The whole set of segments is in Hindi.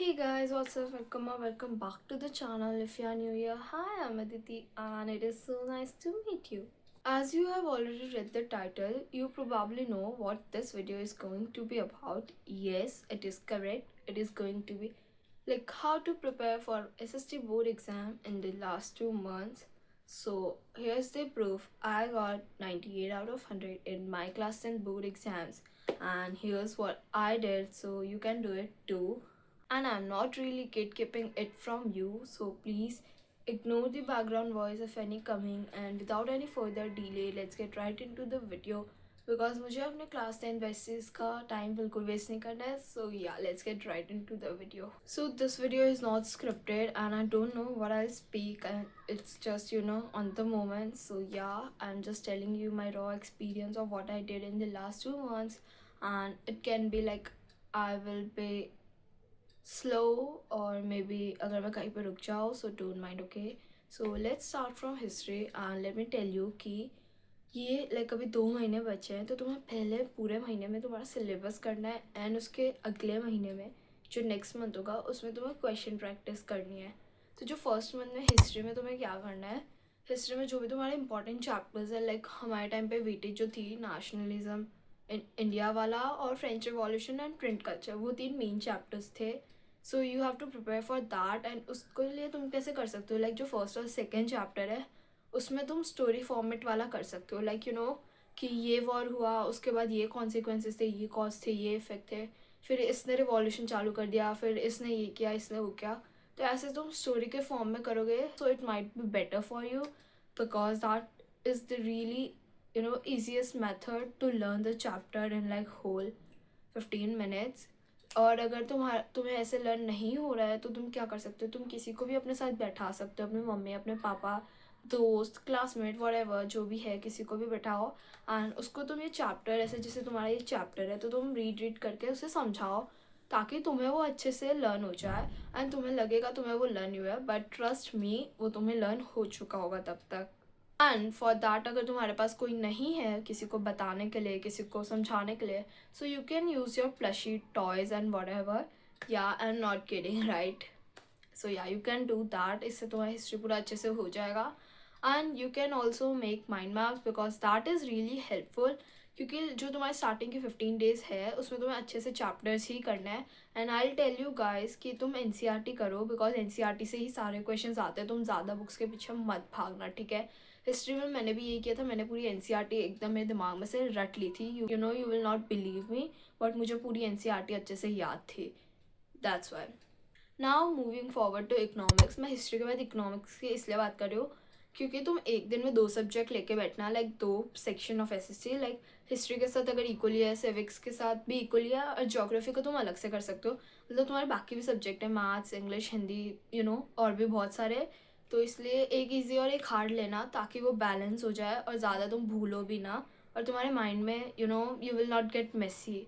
Hey guys, what's up? Welcome back to the channel. If you are new here, hi, I'm Aditi, and it is so nice to meet you. As you have already read the title, you probably know what this video is going to be about. Yes, it is correct. It is going to be like how to prepare for SST board exam in the last 2 months. So here's the proof. I got 98 out of 100 in my class 10 board exams, and here's what I did, so you can do it too. And I'm not really gatekeeping it from you, so please ignore the background voice if any coming. And without any further delay, let's get right into the video because मुझे अपने क्लास 10 बेसिस का टाइम बिल्कुल वेस्ट नहीं करना है. So yeah, let's get right into the video. So this video is not scripted and I don't know what I'll speak, and it's just on the moment. So yeah, I'm just telling you my raw experience of what I did in the last 2 months, and it can be like I will be slow or maybe अगर मैं कहीं पे रुक जाऊँ, so don't mind, okay. So let's start from history and let me tell you कि ये लाइक अभी 2 महीने बचे हैं, तो तुम्हें पहले पूरे महीने में तुम्हारा सिलेबस करना है एंड उसके अगले महीने में जो नेक्स्ट मंथ होगा उसमें तुम्हें क्वेश्चन प्रैक्टिस करनी है. तो जो फर्स्ट मंथ में हिस्ट्री में तुम्हें क्या करना है, हिस्ट्री में जो भी तुम्हारे इंपॉर्टेंट चैप्टर्स है, लाइक हमारे टाइम पे वीटेज जो थी नेशनलिज्म, इंडिया वाला और French revolution and print culture, वो 3 मेन चैप्टर्स थे. So you have to prepare for that. And उसके लिए तुम कैसे कर सकते हो, लाइक जो फर्स्ट और सेकेंड चैप्टर है उसमें तुम स्टोरी फॉर्मेट वाला कर सकते हो, लाइक कि ये वॉर हुआ, उसके बाद ये कॉन्सिक्वेंसेस थे, ये कॉज थे, ये इफेक्ट थे, फिर इसने रिवॉल्यूशन चालू कर दिया, फिर इसने ये किया, इसने वो किया. तो ऐसे तुम स्टोरी के फॉर्म में करोगे, so it might be better for you because that is the really easiest method to learn the chapter in like whole 15 minutes. और अगर तुम्हें ऐसे लर्न नहीं हो रहा है तो तुम क्या कर सकते हो, तुम किसी को भी अपने साथ बैठा सकते हो, अपनी मम्मी, अपने पापा, दोस्त, क्लासमेट, वॉट जो भी है, किसी को भी बैठाओ एंड उसको तुम ये चैप्टर, ऐसे जैसे तुम्हारा ये चैप्टर है तो तुम रीड करके उसे समझाओ ताकि तुम्हें वो अच्छे से लर्न हो जाए एंड तुम्हें लगेगा तुम्हें वो लर्न हुआ है, बट ट्रस्ट मी वो तुम्हें लर्न हो चुका होगा तब तक. एंड फॉर दैट अगर तुम्हारे पास कोई नहीं है किसी को बताने के लिए, किसी को समझाने के लिए, so you can use your plushie toys and whatever. Yeah I am not kidding, right. So yeah you can do that. इससे तुम्हारा हिस्ट्री पूरा अच्छे से हो जाएगा. And you can also make mind maps because that is really helpful, क्योंकि जो तुम्हारे स्टार्टिंग के 15 डेज है उसमें तुम्हें अच्छे से चैप्टर्स ही करना है. And I tell you guys कि तुम एन करो बिकॉज एन से ही सारे क्वेश्चन आते हैं. तुम ज़्यादा बुक्स के पीछे मत भागना, ठीक है. हिस्ट्री में मैंने भी यही किया था, मैंने पूरी एन एकदम मेरे दिमाग में से रट ली थी. You will not believe me, but मुझे पूरी एन अच्छे से याद थी. That's why. Now moving forward to economics. मैं हिस्ट्री के बाद इकोनॉमिक्स की इसलिए बात कर रही हूँ क्योंकि तुम एक दिन में 2 सब्जेक्ट लेके बैठना, like 2 section of SST, like history के साथ अगर इक्वली है, सिविक्स के साथ भी इक्वली है, और ज्योग्राफी को तुम अलग से कर सकते हो. मतलब तुम्हारे बाकी भी सब्जेक्ट है, मैथ्स, इंग्लिश, हिंदी, और भी बहुत सारे. तो इसलिए एक ईजी और एक हार्ड लेना ताकि वो बैलेंस हो जाए और ज़्यादा तुम भूलो भी ना और तुम्हारे माइंड में you will not get messy.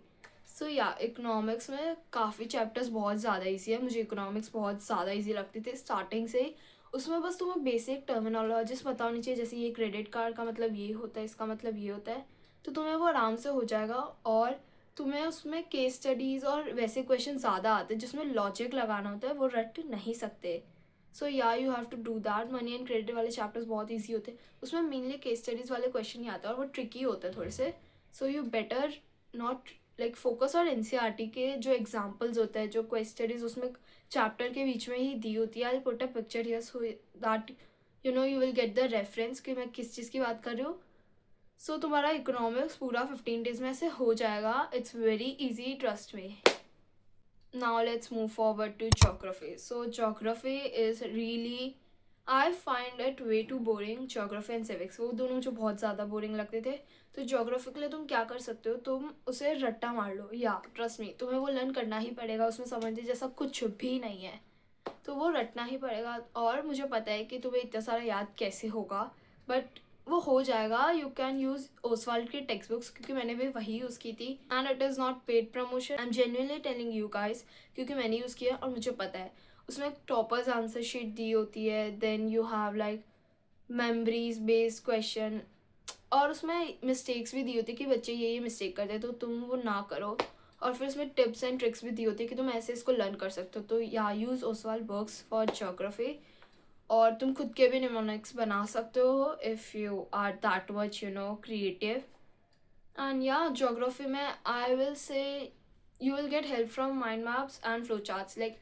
So yeah economics में काफ़ी चैप्टर्स बहुत ज़्यादा इजी है. मुझे इकोनॉमिक्स बहुत ज़्यादा इजी लगती थी स्टार्टिंग से ही. उसमें बस तुम्हें बेसिक टर्मिनोलॉजीज पता होनी चाहिए, जैसे ये क्रेडिट कार्ड का मतलब ये होता है, इसका मतलब ये होता है, तो तुम्हें वो आराम से हो जाएगा. और तुम्हें उसमें केस स्टडीज़ और वैसे क्वेश्चन ज़्यादा आते हैं जिसमें लॉजिक लगाना होता है, वो रट नहीं सकते. So yeah you have to do that. Money and credit वाले चैप्टर्स बहुत ईजी होते हैं, उसमें मेनली केस स्टडीज़ वाले क्वेश्चन ही आते हैं और वो ट्रिकी होते हैं थोड़े से. So you better not like focus और एन के जो एग्जाम्पल्स होते हैं, जो क्वेश्चन स्टडीज उसमें चैप्टर के बीच में ही दी होती है. I put a picture here so that you will get the reference कि मैं किस चीज़ की बात कर रही हूँ. सो तुम्हारा इकोनॉमिक्स पूरा 15 डेज में ऐसे हो जाएगा. It's very easy, trust me. Now let's move forward to geography. So geography is really, I find it way too boring. geography and civics वो दोनों मुझे बहुत ज़्यादा बोरिंग लगते थे. तो geography के लिए तुम क्या कर सकते हो, तुम उसे रट्टा मार लो. या ट्रस्ट मी, तुम्हें वो लर्न करना ही पड़ेगा. उसमें समझने जैसा कुछ भी नहीं है, तो वो रटना ही पड़ेगा. और मुझे पता है कि तुम्हें इतना सारा याद कैसे होगा, बट वो हो जाएगा. यू कैन यूज़ ओसवाल्ड की टेक्स्ट बुक्स, क्योंकि मैंने भी वही यूज़ की थी. And it is not paid promotion, I am genuinely telling you guys, क्योंकि मैंने यूज़ किया और मुझे पता है. उसमें टॉपर्स आंसर शीट दी होती है, then you have like memories based question, और उसमें मिस्टेक्स भी दी होती है कि बच्चे ये मिस्टेक करते हैं तो तुम वो ना करो. और फिर इसमें टिप्स एंड ट्रिक्स भी दी होती है कि तुम ऐसे इसको लर्न कर सकते हो. तो yeah use Oswaal works for geography. और तुम खुद के भी निमोनिक्स बना सकते हो if you are that much creative. And yeah geography में I will say you will get help from mind maps and flow charts. Like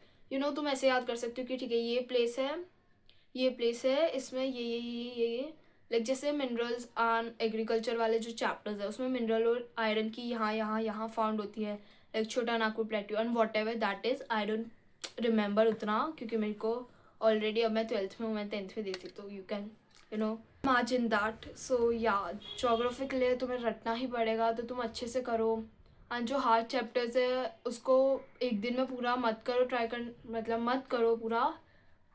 तुम ऐसे याद कर सकते हो कि ठीक है ये प्लेस है इसमें ये लाइक जैसे मिनरल्स एंड एग्रीकल्चर वाले जो चैप्टर्स है उसमें मिनरल और आयरन की यहाँ फाउंड होती है. लाइक छोटा Nagpur plateau and what ever that is. I don't remember उतना क्योंकि मेरे को ऑलरेडी अब मैं 12th में हूँ, मैं 10th में दी थी. तो यू कैन इमेजिन दैट. सो या ज्योग्राफी के लिए तुम्हें रटना ही पड़ेगा तो तुम अच्छे से करो. एंड जो हार्ड चैप्टर्स है उसको एक दिन में पूरा मत करो. मत करो पूरा.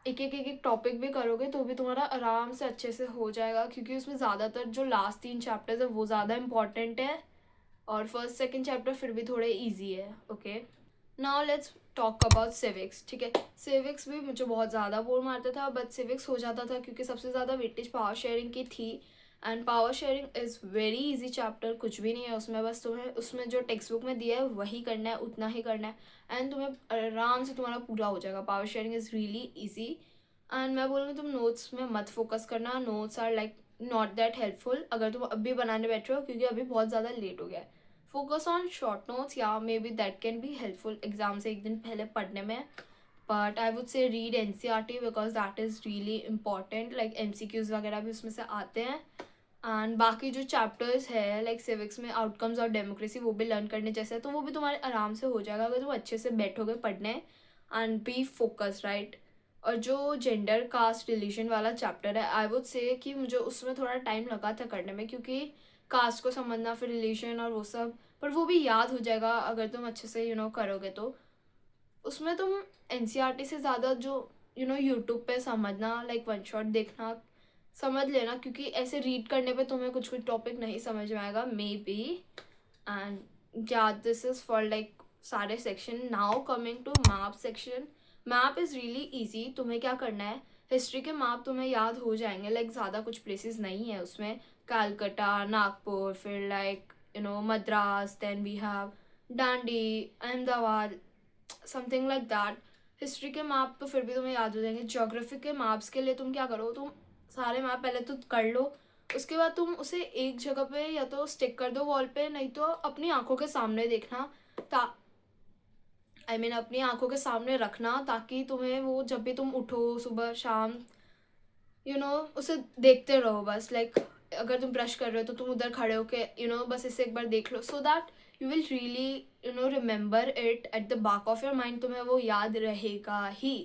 एक टॉपिक भी करोगे तो भी तुम्हारा आराम से अच्छे से हो जाएगा क्योंकि उसमें ज़्यादातर जो लास्ट 3 चैप्टर्स है वो ज़्यादा इंपॉर्टेंट है और फर्स्ट सेकंड चैप्टर फिर भी थोड़े इजी है. Okay, now let's talk about civics. ठीक है, सिविक्स भी मुझे बहुत ज़्यादा बोर मारता था बट सिविक्स हो जाता था क्योंकि सबसे ज़्यादा वेटेज पावर शेयरिंग की थी. And power sharing is very easy chapter. कुछ भी नहीं है उसमें, बस तुम्हें उसमें जो टेक्स्ट बुक में दिया है वही करना है, उतना ही करना है एंड तुम्हें आराम से तुम्हारा पूरा हो जाएगा. Power sharing is really easy. And मैं बोलूँगी तुम नोट्स में मत फोकस करना. Notes are like not that helpful अगर तुम अभी बनाने बैठ रहे हो क्योंकि अभी बहुत ज़्यादा लेट हो गया है. फोकस ऑन शॉर्ट नोट्स या may be that can be helpful exam से एक दिन पहले पढ़ने में. बट आई वुड से read NCERT because that is really important. Like MCQs वगैरह भी उसमें से आते हैं. एंड बाकी जो चैप्टर्स है लाइक सिविक्स में आउटकम्स और डेमोक्रेसी वो भी लर्न करने जैसे है तो वो भी तुम्हारे आराम से हो जाएगा अगर तुम अच्छे से बैठोगे पढ़ने एंड बी फोकस राइट. और जो जेंडर कास्ट रिलीजन वाला चैप्टर है आई वुड से कि मुझे उसमें थोड़ा टाइम लगा था करने में क्योंकि कास्ट को समझना फिर रिलीजन और वो सब, पर वो भी याद हो जाएगा अगर तुम अच्छे से करोगे. तो उसमें तुम NCERT से ज़्यादा जो यूट्यूब पे समझना लाइक वन शॉट देखना समझ लेना क्योंकि ऐसे रीड करने पे तुम्हें कुछ टॉपिक नहीं समझ में आएगा maybe. And yeah this is for like सारे section. Now coming to map section. Map is really easy. तुम्हें क्या करना है, हिस्ट्री के मैप तुम्हें याद हो जाएंगे. लाइक ज़्यादा कुछ प्लेसेस नहीं है उसमें. कलकत्ता, नागपुर, फिर like Madras, then we have Dandi, Ahmedabad, something like that. History के मैप तो फिर भी तुम्हें याद हो जाएंगे. ज्योग्राफी के मैप्स के लिए तुम क्या करो, तुम सारे मैप पहले तो कर लो. उसके बाद तुम उसे एक जगह पे या तो स्टिक कर दो वॉल पे, नहीं तो अपनी आंखों के सामने देखना. अपनी आंखों के सामने रखना ताकि तुम्हें वो जब भी तुम उठो सुबह शाम उसे देखते रहो बस. लाइक अगर तुम ब्रश कर रहे हो तो तुम उधर खड़े होके बस इसे एक बार देख लो so that you will really remember it at the back of your mind. तुम्हें वो याद रहेगा ही.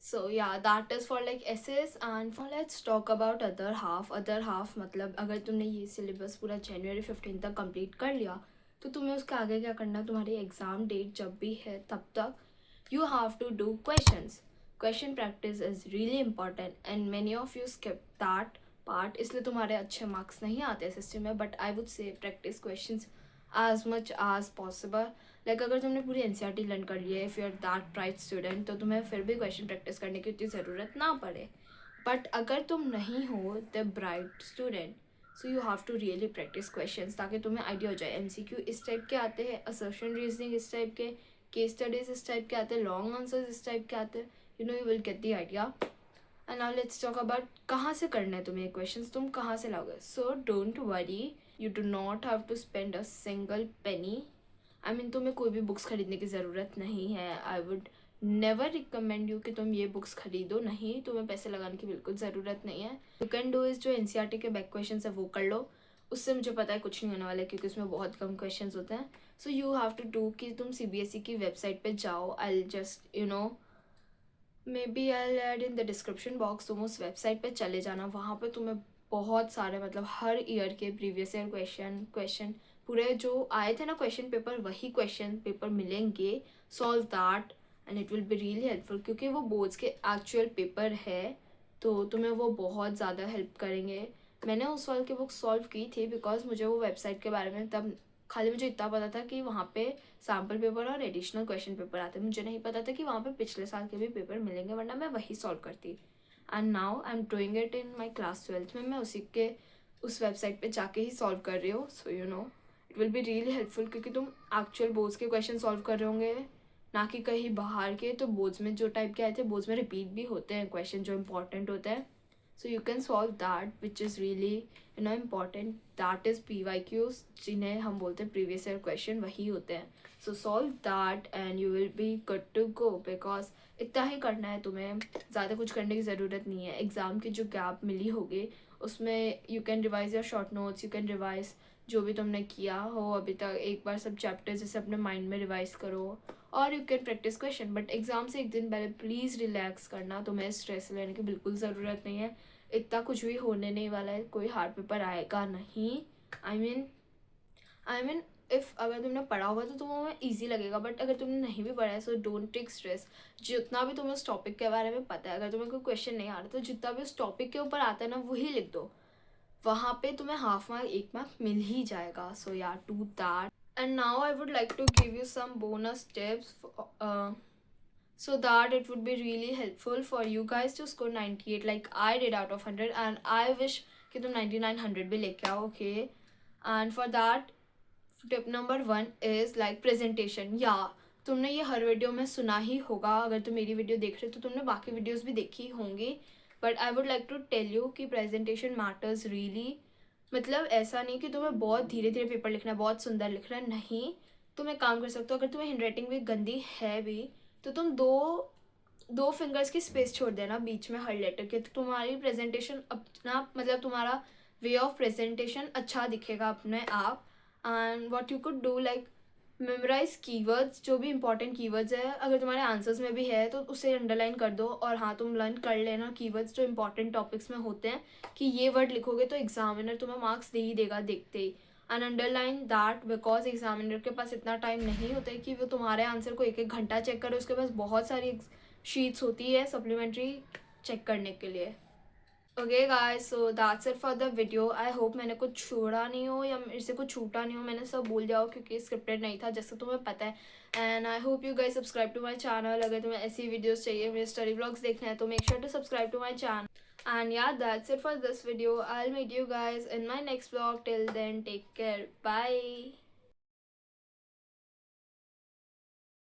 So yeah, that is for like essays. And now let's talk about other half. Other half मतलब अगर तुमने ये syllabus पूरा January 15 तक complete कर लिया तो तुम्हें उसके आगे क्या करना है, तुम्हारी एग्ज़ाम डेट जब भी है तब तक you have to do questions. Question practice is really important and many of you skip that part, इसलिए तुम्हारे अच्छे मार्क्स नहीं आते सिस्टम में. But I would say practice questions as much as possible. लाइक अगर तुमने पूरी NCERT लर्न कर लिया है, if you are that bright student, तो तुम्हें फिर भी क्वेश्चन प्रैक्टिस करने की उतनी ज़रूरत ना पड़े. बट अगर तुम नहीं हो the bright student so you have to really practice questions ताकि तुम्हें आइडिया हो जाए. MCQ इस टाइप के आते हैं, असर्शन रीजनिंग इस टाइप के, केस स्टडीज़ इस टाइप के आते हैं, लॉन्ग आंसर्स इस टाइप के आते हैं. You will get the idea. And now let's talk about कहाँ से करना है तुम्हें क्वेश्चंस, तुम कहाँ से लाओगे. So don't worry, you do not have to spend a single penny. तुम्हें कोई भी बुक्स खरीदने की ज़रूरत नहीं है. I would never recommend you कि तुम ये बुक्स खरीदो. नहीं, तुम्हें पैसे लगाने की बिल्कुल ज़रूरत नहीं है. यू कैन डू इज़ जो NCERT के बैक क्वेश्चन है वो कर लो. उससे मुझे पता है कुछ नहीं होने वाला है क्योंकि उसमें बहुत कम क्वेश्चन होते हैं. So you have to do कि तुम CBSE की वेबसाइट पे जाओ. I just maybe I add in the description box. तुम उस वेबसाइट पे चले जाना. वहाँ पे तुम्हें बहुत सारे हर ईयर के प्रीवियस ईयर क्वेश्चन पूरे जो आए थे ना क्वेश्चन पेपर, वही क्वेश्चन पेपर मिलेंगे. Solve that and it will be really helpful क्योंकि वो बोर्ड्स के एक्चुअल पेपर है तो तुम्हें वो बहुत ज़्यादा हेल्प करेंगे. मैंने उस वाल की बुक सॉल्व की थी बिकॉज मुझे वो वेबसाइट के बारे में तब खाली मुझे इतना पता था कि वहाँ पे सैम्पल पेपर और एडिशनल क्वेश्चन पेपर आते हैं. मुझे नहीं पता था कि वहाँ पे पिछले साल के भी पेपर मिलेंगे, वरना मैं वही सॉल्व करती. And now I am doing it in my class 12th में. मैं उस वेबसाइट पे जाके ही सॉल्व कर रही हूँ. So it will be really helpful, क्योंकि तुम एक्चुअल बोर्ड्स के क्वेश्चन सॉल्व कर रहे होंगे, ना कि कहीं बाहर के. तो बोर्ड्स में जो टाइप के आए थे, बोर्ड्स में रिपीट भी होते हैं क्वेश्चन जो इंपॉर्टेंट होते हैं. So you can solve that which is really important. That is PYQs, जिन्हें हम बोलते हैं प्रीवियस ईयर क्वेश्चन, वही होते हैं. So solve that and you will be good to go, because इतना ही करना है तुम्हें, ज़्यादा कुछ करने की ज़रूरत नहीं है. एग्ज़ाम की जो गैप मिली होगी उसमें you can revise your short notes, you can revise जो भी तुमने किया हो अभी तक, एक बार सब चैप्टर्स जैसे अपने माइंड में रिवाइज करो, और you can practice question. But exam से एक दिन पहले प्लीज़ रिलैक्स करना, तुम्हें स्ट्रेस लेने की बिल्कुल ज़रूरत नहीं है. इतना कुछ भी होने नहीं वाला है, कोई हार्ड पेपर आएगा नहीं. आई मीन इफ़ अगर तुमने पढ़ा होगा तो तुम्हें ईजी लगेगा, बट अगर तुमने नहीं भी पढ़ा है सो डोंट टेक स्ट्रेस. जितना भी तुम्हें उस टॉपिक के बारे में पता है, अगर तुम्हें कोई क्वेश्चन नहीं आ रहा तो जितना भी उस टॉपिक के ऊपर आता है ना वही लिख दो, वहाँ पे तुम्हें हाफ मार्क 1 मार्क मिल ही जाएगा. So yeah do that. And now I would like to give you some bonus tips so that it would be really helpful for you guys to score 98 like I did out of 100, and I wish कि तुम 99 100 भी लेके आओ. Okay, and for that tip number 1 is like presentation. या तुमने ये हर वीडियो में सुना ही होगा, अगर तुम मेरी वीडियो देख रहे हो तो तुमने बाकी वीडियोस भी देखी होंगी, but I would like to tell you कि प्रेजेंटेशन मैटर्स रियली. मतलब ऐसा नहीं कि तुम्हें बहुत धीरे धीरे पेपर लिखना है, बहुत सुंदर लिखना है, नहीं. तुम एक काम कर सकते हो, अगर तुम्हें हैंड राइटिंग भी गंदी है भी तो तुम दो फिंगर्स की स्पेस छोड़ देना बीच में हर लेटर के, तो तुम्हारी प्रेजेंटेशन अपना मतलब तुम्हारा वे ऑफ प्रेजेंटेशन अच्छा दिखेगा अपने आप. And what you could do like memorise keywords, जो भी इंपॉर्टेंट कीवर्ड्स है, अगर तुम्हारे आंसर्स में भी है तो उसे अंडरलाइन कर दो. और हाँ, तुम लर्न कर लेना कीवर्ड्स जो इंपॉर्टेंट टॉपिक्स में होते हैं, कि ये वर्ड लिखोगे तो एग्जामिनर तुम्हें मार्क्स दे ही देगा देखते ही. And underline that, because examiner के पास इतना टाइम नहीं होता है कि वो तुम्हारे आंसर को एक एक घंटा चेक करे. उसके पास बहुत सारी शीट्स होती है सप्लीमेंट्री चेक करने के लिए. Okay guys, so that's it for the video. I hope मैंने कुछ छोड़ा नहीं हो या मेरे से कुछ छूटा नहीं हो, मैंने सब भूल जाओ क्योंकि स्क्रिप्टेड नहीं था जैसे तुम्हें पता है. And I hope you guys subscribe to my channel. अगर तुम्हें ऐसी वीडियोस चाहिए, मेरे स्टडी ब्लॉग्स देखने हैं, तो make sure to subscribe to my channel. And yeah, that's it for this video. I'll meet you guys in my next vlog. Till then, take care. Bye.